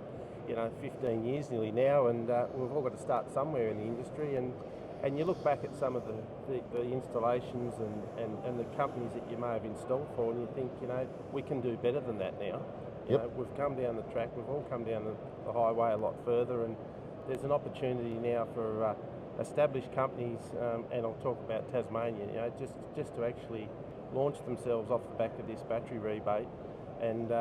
15 years nearly now, and we've all got to start somewhere in the industry, and you look back at some of the installations and the companies that you may have installed for, and you think, we can do better than that now. We've come down the track, we've all come down the highway a lot further, and there's an opportunity now for established companies, and I'll talk about Tasmania, just to actually launch themselves off the back of this battery rebate, and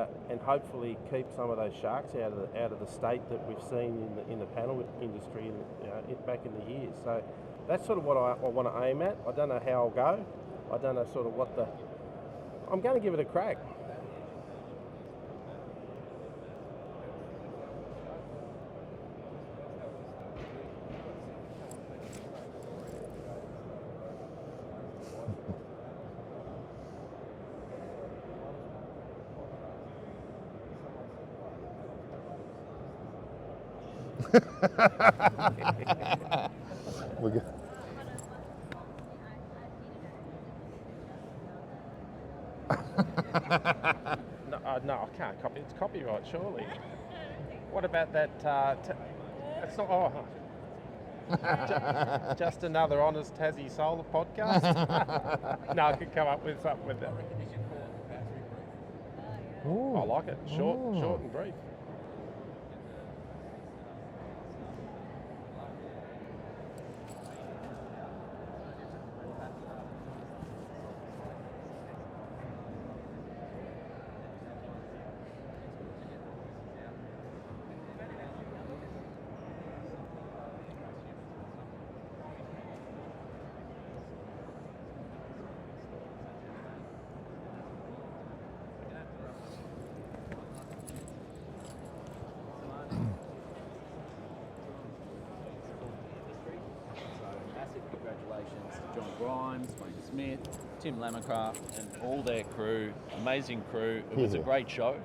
hopefully keep some of those sharks out of the state that we've seen in the panel industry back in the years. So that's sort of what I want to aim at. I don't know how I'll go. I don't know sort of I'm going to give it a crack. We're good. No, I can't copy. It's copyright, surely. What about that? It's not. Oh, just another honest Tassie Solar podcast. No, I could come up with something with that. Ooh. I like it. Short and brief. Congratulations to John Grimes, Wayne Smith, Tim Lamacraft, and all their crew. Amazing crew. It was a great show,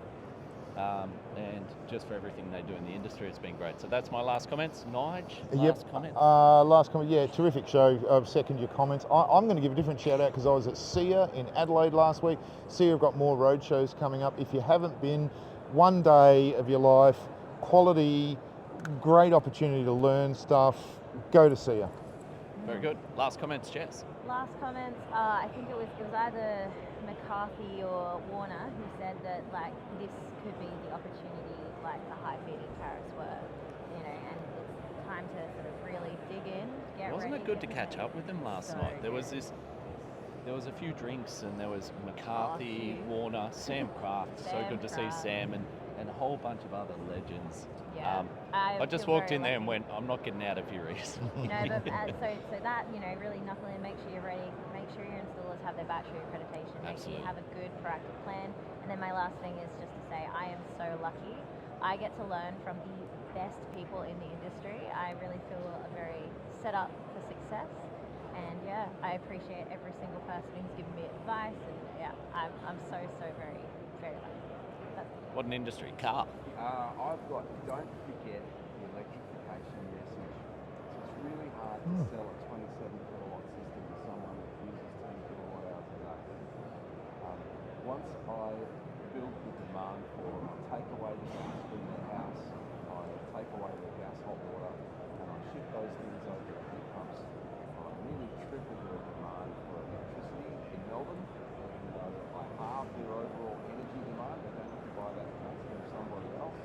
and just for everything they do in the industry, it's been great. So that's my last comments. Nige, last comment. Last comment. Yeah, terrific show. I second your comments. I'm going to give a different shout out because I was at SEA in Adelaide last week. SEA have got more road shows coming up. If you haven't been, one day of your life, quality, great opportunity to learn stuff. Go to SEA. Very good. Last comments, Jess. Last comments, I think it was either McCarthy or Warner who said that this could be the opportunity the high feed-in tariffs were, and it's time to sort of really dig in, Wasn't it good to catch up with them last night? There was a few drinks, and there was McCarthy, Warner, Sam Kraft. So good to see Sam and a whole bunch of other legends. Yeah, I just walked in there and went, I'm not getting out of here easily. No, but so that, really knuckle in, make sure you're ready, make sure your installers have their battery accreditation, make sure you have a good proactive plan. And then my last thing is just to say, I am so lucky. I get to learn from the best people in the industry. I really feel very set up for success. And yeah, I appreciate every single person who's given me advice. And yeah, I'm so very, very lucky. What an industry. Carl. I've got, don't forget the electrification message. It's really hard to sell a 27 kilowatt system to someone that uses 10 kilowatt hours a day. once I build the demand for them, I take away the gas from their house, I take away their gas hot water, and I ship those things over to heat pumps. I nearly triple the demand for electricity in Melbourne. I halve their overall energy demand. They don't have to buy that gas from somebody else.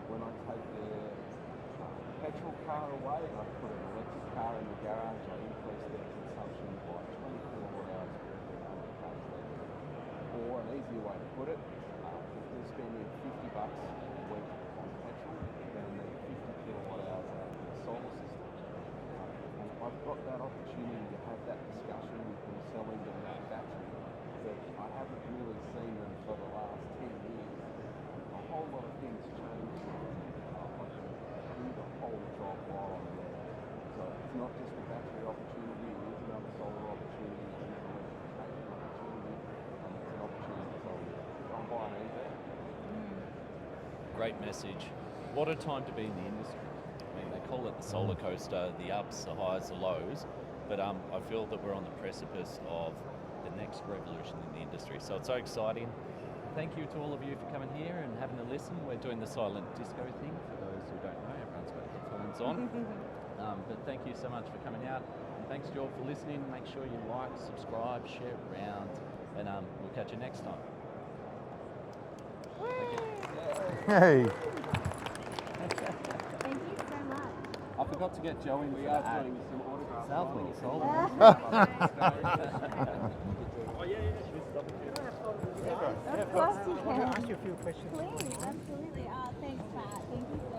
When I take their petrol car away and I put an electric car in the garage, I increase their consumption by 20 kilowatt hours for every 100 cars they do. Or an easier way to put it, if they're spending $50 a week on petrol, then they need 50 kilowatt hours out of their solar system. And I've got that opportunity to have that discussion with them, selling them that battery, that I haven't really seen them for the last 10 years. A whole lot of things change. I can do the whole job while I'm there. So it's not just a battery opportunity, it is another solar opportunity, it is an electrification opportunity, and it's an opportunity to sell you. I'm buying anything. Great message. What a time to be in the industry. I mean, they call it the solar coaster, the ups, the highs, the lows, but I feel that we're on the precipice of the next revolution in the industry. So it's so exciting. Thank you to all of you for coming here and having a listen. We're doing the silent disco thing for those who don't know. Everyone's got headphones on. But thank you so much for coming out. And thanks, Joel, for listening. Make sure you like, subscribe, share it around, and we'll catch you next time. Hey. Thank you so much. I forgot to get Joe in for We the are ad. doing some autograph Southwell, signing. Oh yeah, she's double Of course you can. Ask you a few questions. Please, absolutely. Thanks, Pat. Thank you so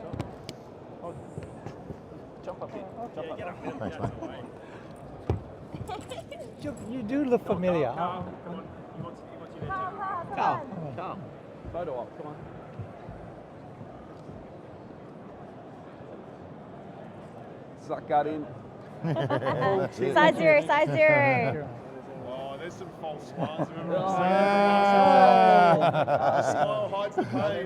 much. Jump up here. Jump up. Thanks, mate. You do look familiar. Come on. He wants you to Carl, take Carl, come on. Come. Photo op, come on. Suck that in. Size zero. Oh, there's some false smiles. Smile hides the pain.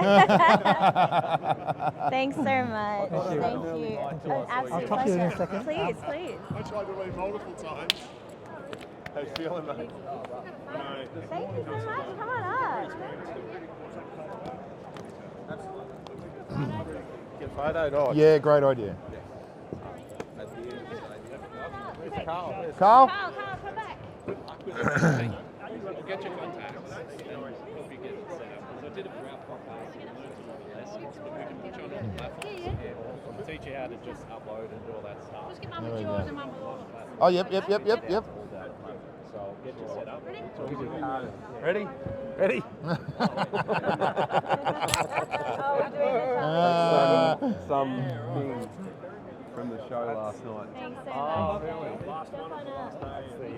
Thanks so much. Thank you. Thank you. An absolute I'll talk to you in a pleasure. second. Please, please. I tried to leave multiple times. How you feeling, mate? Thank you so much. Come on up. Get photo, dog. Yeah, great idea. Carl. Carl? Carl, come back. We'll get your contacts and help you get it set up. Because I did it for our podcast and learned a lot of lessons, but we can put you on all the platforms. We'll teach you how to just upload and do all that stuff. There we go. Oh, yep. All down at the moment. So I'll get you set up. Ready? Ready? Oh, we're doing this. Something from the show last night. Thanks so much. Last one of the last day.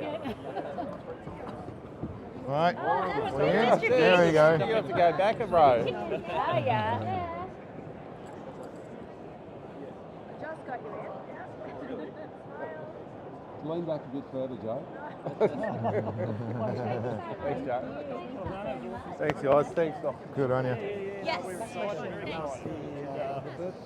Right. Oh, that was Yeah, good there we go. You have to go back a row. Oh, yeah. Just got you in. Lean back a bit further, Joe. Thanks, Joe. Thanks, guys. Thanks, Doc. Good on you. Yes. Thanks.